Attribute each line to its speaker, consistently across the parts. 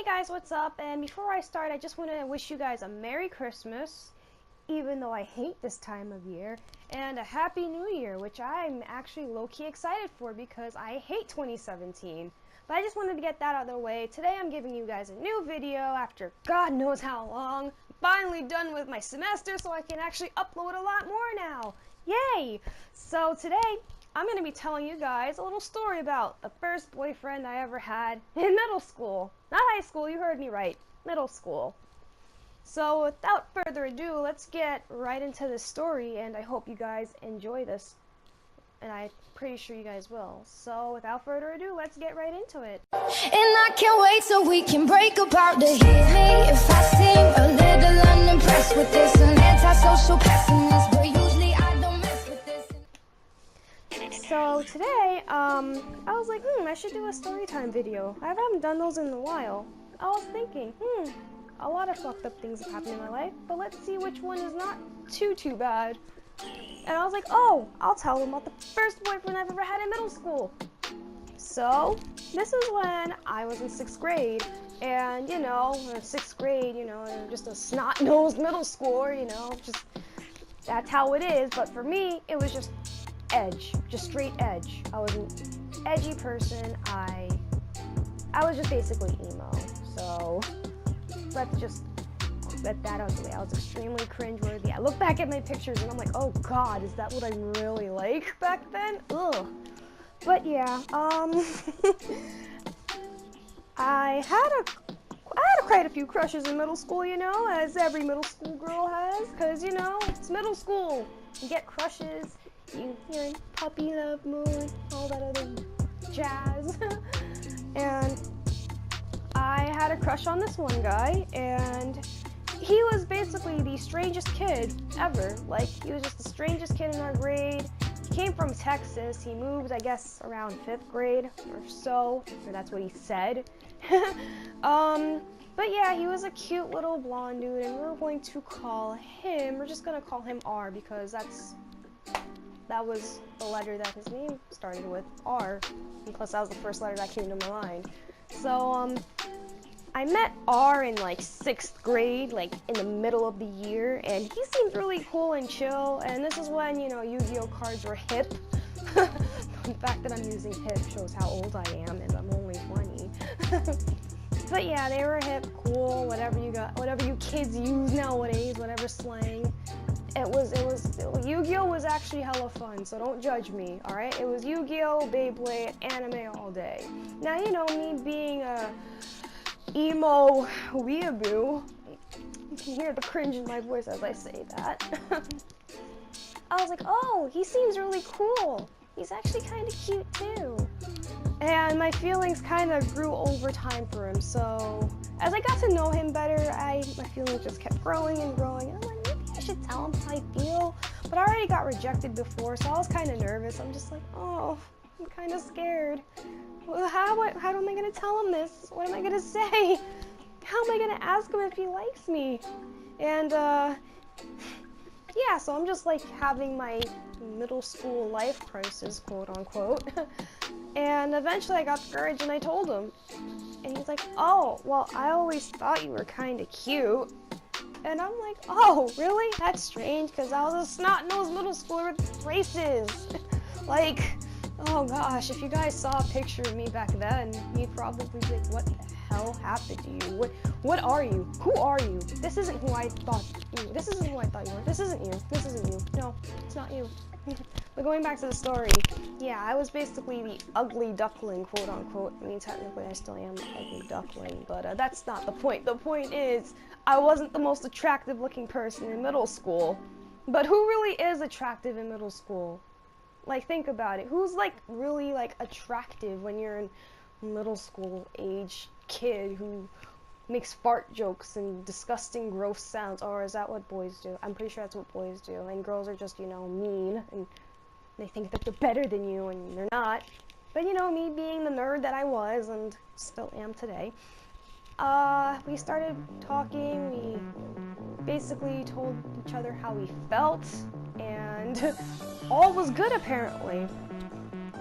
Speaker 1: guys, what's up? And before I start, I just want to wish you guys a Merry Christmas, even though I hate this time of year, and a Happy New Year, which I'm actually low-key excited for because I hate 2017. But I just wanted to get that out of the way. Today I'm giving you guys a new video after God knows how long. I'm finally done with my semester, so I can actually upload a lot more now. Yay! So today, I'm going to be telling you guys a little story about the first boyfriend I ever had in middle school. Not high school, you heard me right. Middle school. So without further ado, let's get right into this story, and I hope you guys enjoy this. And I'm pretty sure you guys will. So without further ado, let's get right into it.
Speaker 2: And I can't wait so we can break apart to hit me if I seem a little unimpressed with this. An antisocial pessimist, but usually I don't mess with this.
Speaker 1: So today, I was like, I should do a story time video. I haven't done those in a while. I was thinking, a lot of fucked up things have happened in my life, but let's see which one is not too bad. And I was like, oh, I'll tell them about the first boyfriend I've ever had in middle school. So, this is when I was in 6th grade. And, in 6th grade, just a snot-nosed middle schooler, just, that's how it is. But for me, it was just edge, just straight edge. I was an edgy person. I was just basically emo. So, let's just get that out of the way. I was extremely cringeworthy. I look back at my pictures and I'm like, oh god, is that what I'm really like back then? Ugh. But yeah, I had quite a few crushes in middle school, as every middle school girl has, because, it's middle school. You get crushes, you're in puppy love mood, all that other jazz. And I had a crush on this one guy, and he was basically the strangest kid ever. Like, he was just the strangest kid in our grade. He came from Texas. He moved, I guess, around 5th grade or so, or that's what he said. But yeah, he was a cute little blonde dude, and we're going to call him, we're just gonna call him R, because that was the letter that his name started with, R, and plus that was the first letter that came to my mind. So, I met R in like 6th grade, like in the middle of the year, and he seemed really cool and chill, and this is when, Yu-Gi-Oh cards were hip. The fact that I'm using hip shows how old I am, and I'm only 20. But yeah, they were hip, cool, whatever you kids use nowadays, whatever slang. Yu-Gi-Oh was actually hella fun, so don't judge me, alright? It was Yu-Gi-Oh, Beyblade, anime all day. Now, me being a emo weeaboo, you can hear the cringe in my voice as I say that. I was like, oh, he seems really cool. He's actually kind of cute too. And my feelings kind of grew over time for him, so as I got to know him better, my feelings just kept growing and growing. And I'm like, maybe I should tell him how I feel. But I already got rejected before, so I was kind of nervous. I'm just like, oh, I'm kind of scared. Well, how am I going to tell him this? What am I going to say? How am I going to ask him if he likes me? And, yeah, so I'm just, like, having my middle school life crisis, quote unquote. And eventually I got the courage and I told him. And he's like, oh, well, I always thought you were kind of cute. And I'm like, oh, really? That's strange, because I was a snot-nosed middle schooler with braces. Like, oh gosh, if you guys saw a picture of me back then, you'd probably be like, what the hell happened to you? What are you? Who are you? This isn't who I thought you were. This isn't who I thought you were. This isn't you. This isn't you. No, it's not you. But going back to the story, yeah, I was basically the ugly duckling, quote unquote. I mean, technically I still am the ugly duckling, but that's not the point. The point is, I wasn't the most attractive looking person in middle school. But who really is attractive in middle school? Like, think about it. Who's, like, really, like, attractive when you're in middle school age kid who makes fart jokes and disgusting, gross sounds? Or is that what boys do? I'm pretty sure that's what boys do. And girls are just, mean, and they think that they're better than you, and they're not. But, me being the nerd that I was, and still am today, we started talking. We basically told each other how we felt, and all was good apparently.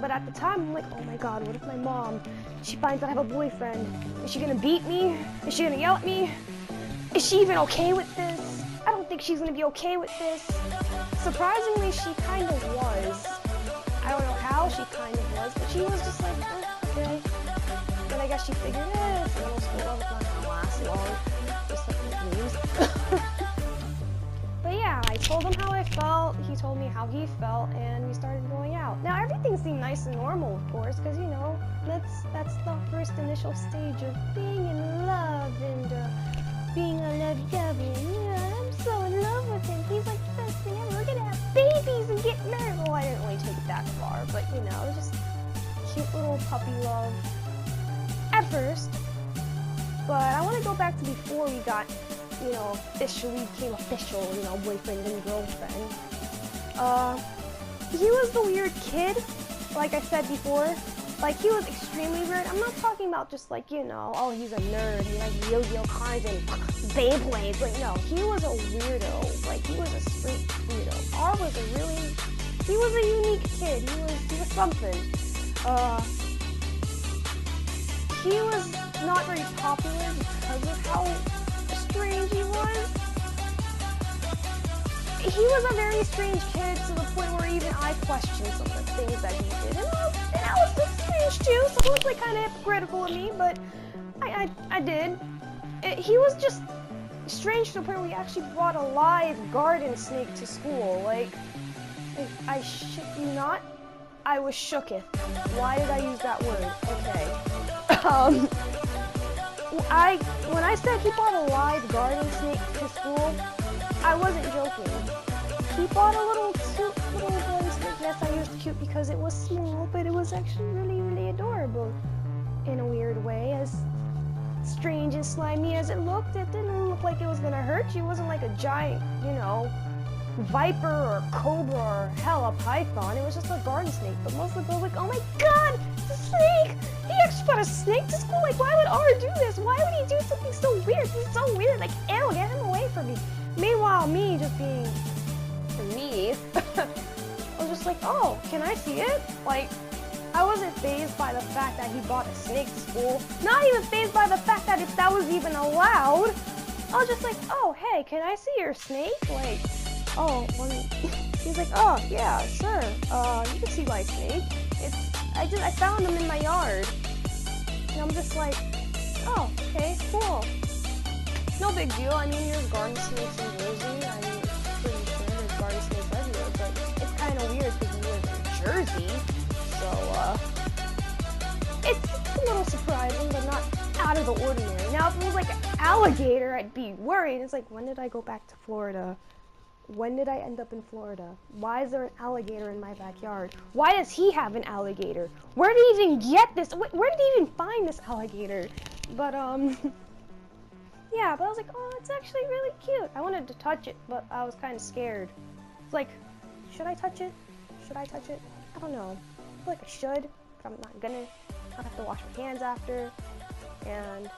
Speaker 1: But at the time, I'm like, oh my god, what if my mom, she finds out I have a boyfriend? Is she gonna beat me? Is she gonna yell at me? Is she even okay with this? I don't think she's gonna be okay with this. Surprisingly, she kind of was. I don't know how she kind of was, but she was just like, okay. Then I guess she figured, it's middle school, it's not gonna last long. Just like the dreams. But yeah, I told him how I felt, he told me how he felt, and we started going out. Now everything seemed nice and normal, of course, because you know, that's the first initial stage of being in love and being a lovey-dovey. Yeah, I'm so in love with him. He's like the best thing ever. We're gonna have babies and get married. Well, I didn't really take it that far, but you know, just cute little puppy love at first. But I want to go back to before we got, you know, officially became official, you know, boyfriend and girlfriend. He was the weird kid, like I said before. Like, he was extremely weird. I'm not talking about just like, you know, oh, he's a nerd, he likes yo-yo cards and Beyblades. Like, no, he was a weirdo. Like, he was a straight weirdo. R was he was a unique kid. He was something. He was not very popular because of how strange he was. He was a very strange kid to the point where even I questioned some of the things that he did. And I was like strange too, so it was like kind of hypocritical of me, but I did. He was just strange to the point where he actually brought a live garden snake to school. Like I shit you not, I was shooketh. Why did I use that word? Okay. When I said he brought a live garden snake to school, I wasn't joking. He bought a little cute little garden snake. Yes, I used cute because it was small, but it was actually really, really adorable in a weird way. As strange and slimy as it looked, it didn't look like it was gonna hurt you. It wasn't like a giant, you know, viper or cobra or hell, a python. It was just a garden snake. But most of the girls were like, oh my god, it's a snake! He actually brought a snake to school? Like, why would R do this? Why would he do something so weird? He's so weird. Like, ew, get him away from me. Meanwhile, me just being me, I was just like, oh, can I see it? Like, I wasn't fazed by the fact that he brought a snake to school. Not even fazed by the fact that if that was even allowed. I was just like, oh, hey, can I see your snake? Like, oh, he's like, oh, yeah, sure. You can see my snake. I found him in my yard. And I'm just like, oh, okay, cool. No big deal. I mean, there's garden snakes in Jersey. I mean, pretty sure there's garden snakes everywhere, but it's kind of weird because we live in Jersey. So, it's a little surprising, but not out of the ordinary. Now, if it was like an alligator, I'd be worried. It's like, when did I go back to Florida? When did I end up in Florida? Why is there an alligator in my backyard? Why does he have an alligator? Where did he even get this? Where did he even find this alligator? But, yeah, but I was like, oh, it's actually really cute. I wanted to touch it, but I was kind of scared. It's like, should I touch it? Should I touch it? I don't know. I feel like I should, but I'm not gonna. I'll have to wash my hands after. And,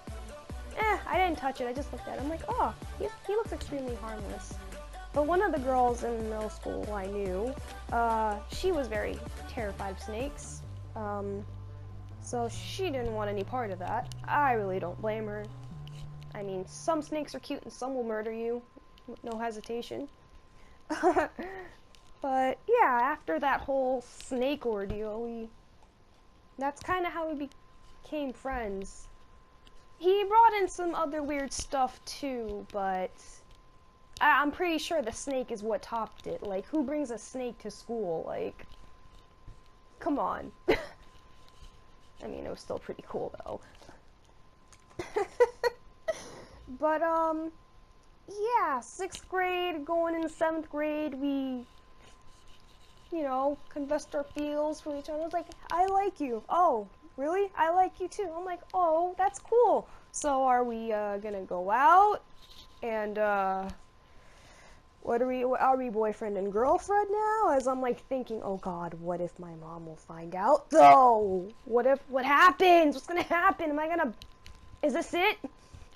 Speaker 1: I didn't touch it. I just looked at it. I'm like, oh, he looks extremely harmless. But one of the girls in middle school I knew, she was very terrified of snakes. So she didn't want any part of that. I really don't blame her. I mean, some snakes are cute and some will murder you with no hesitation. But yeah, after that whole snake ordeal, that's kind of how we became friends. He brought in some other weird stuff too, but I'm pretty sure the snake is what topped it. Like, who brings a snake to school? Like, come on. I mean, it was still pretty cool though. But, yeah, 6th grade, going into 7th grade, we, you know, confessed our feels for each other. I was like, I like you. Oh, really? I like you too. I'm like, oh, that's cool. So are we, gonna go out? And, are we boyfriend and girlfriend now? As I'm like thinking, oh god, what if my mom will find out though? What happens? What's gonna happen? Is this it?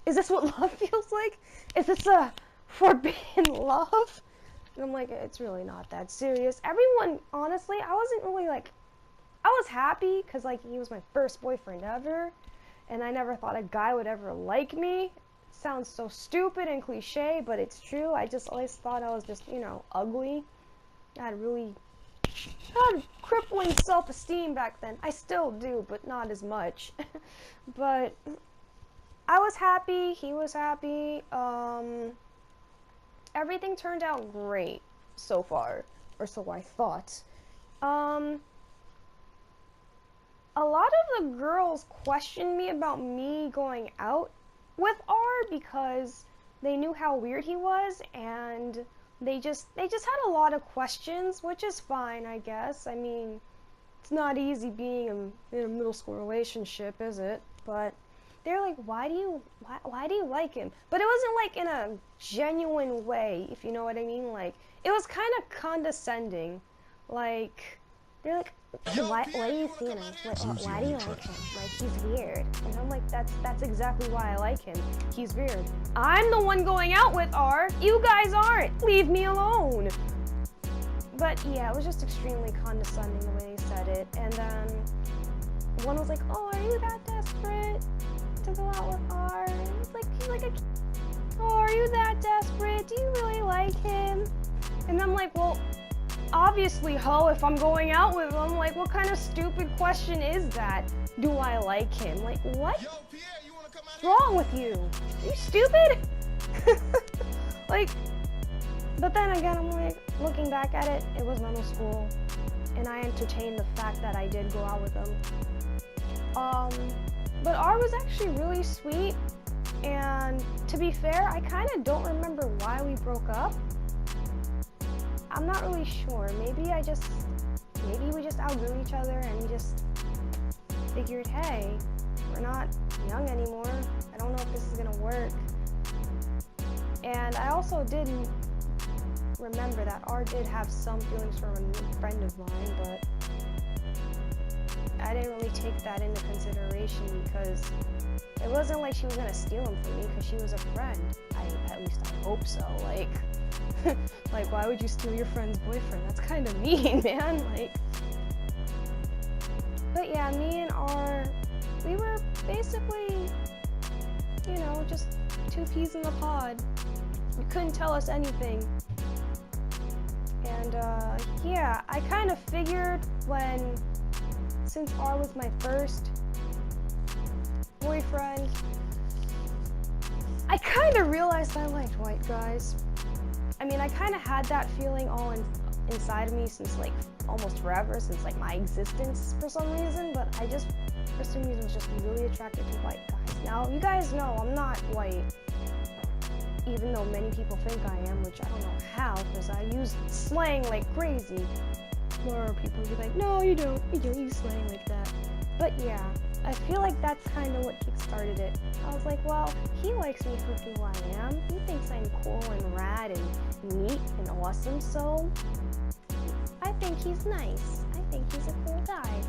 Speaker 1: Is this what love feels like? Is this a forbidden love? And I'm like, it's really not that serious. Everyone, honestly, I wasn't really like I was happy because like he was my first boyfriend ever, and I never thought a guy would ever like me. Sounds so stupid and cliche, but it's true. I just always thought I was just, you know, ugly. I had crippling self-esteem back then. I still do, but not as much. But I was happy, he was happy. Everything turned out great so far, or so I thought. A lot of the girls questioned me about me going out with R because they knew how weird he was, and they just had a lot of questions, which is fine, I guess. I mean, it's not easy being in a middle school relationship, is it? But they're like, why do you like him? But it wasn't like in a genuine way, if you know what I mean. Like, it was kind of condescending. Like, they're like, why do you see him? Why do you like him? Like, he's weird. And I'm like, that's exactly why I like him. He's weird. I'm the one going out with R. You guys aren't. Leave me alone. But yeah, it was just extremely condescending the way they said it. And then one was like, oh, are you that desperate to go out with R? He's like a kid. Oh, are you that desperate? Do you really like him? And I'm like, well, obviously, ho, if I'm going out with him, like, what kind of stupid question is that? Do I like him? Like, what?
Speaker 3: Yo, Pierre, you wanna come out
Speaker 1: What's wrong with you? Are you stupid? Like, but then again, I'm like, looking back at it, it was middle school, and I entertained the fact that I did go out with him. But R was actually really sweet, and to be fair, I kind of don't remember why we broke up. I'm not really sure. Maybe we just outgrew each other and we just figured, hey, we're not young anymore. I don't know if this is gonna work. And I also didn't remember that R did have some feelings for a friend of mine, but I didn't really take that into consideration because it wasn't like she was gonna steal him from me because she was a friend. At least I hope so. Like, like, why would you steal your friend's boyfriend? That's kind of mean, man. Like, but yeah, me and R, we were basically, you know, just two peas in the pod. You couldn't tell us anything. And yeah, I kind of figured since R was my first boyfriend, I kind of realized I liked white guys. I mean, I kind of had that feeling all inside of me since like almost forever, since like my existence for some reason, but I just, for some reason, was just really attracted to white guys. Now, you guys know I'm not white, even though many people think I am, which I don't know how, because I use slang like crazy. Or people would be like, no, you don't use slang like that. But yeah, I feel like that's kind of what kickstarted it. I was like, well, he likes me for who I am. He thinks I'm cool and rad and neat and awesome, so I think he's nice. I think he's a cool guy.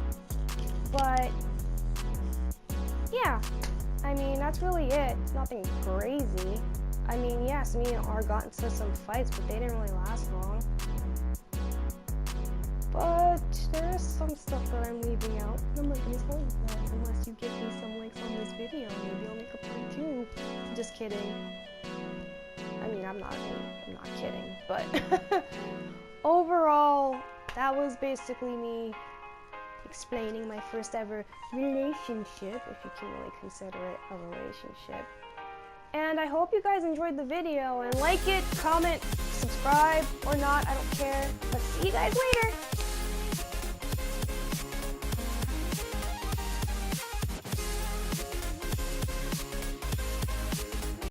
Speaker 1: But yeah, I mean, that's really it. It's nothing crazy. I mean, yes, me and R got into some fights, but they didn't really last long. But there is some stuff that I'm leaving out. I'm not gonna tell you guys unless you give me some links on this video. Maybe I'll make a part 2. Just kidding. I mean, I'm not kidding. But overall, that was basically me explaining my first ever relationship, if you can really consider it a relationship. And I hope you guys enjoyed the video, and like it, comment, subscribe, or not, I don't care. But see you guys later!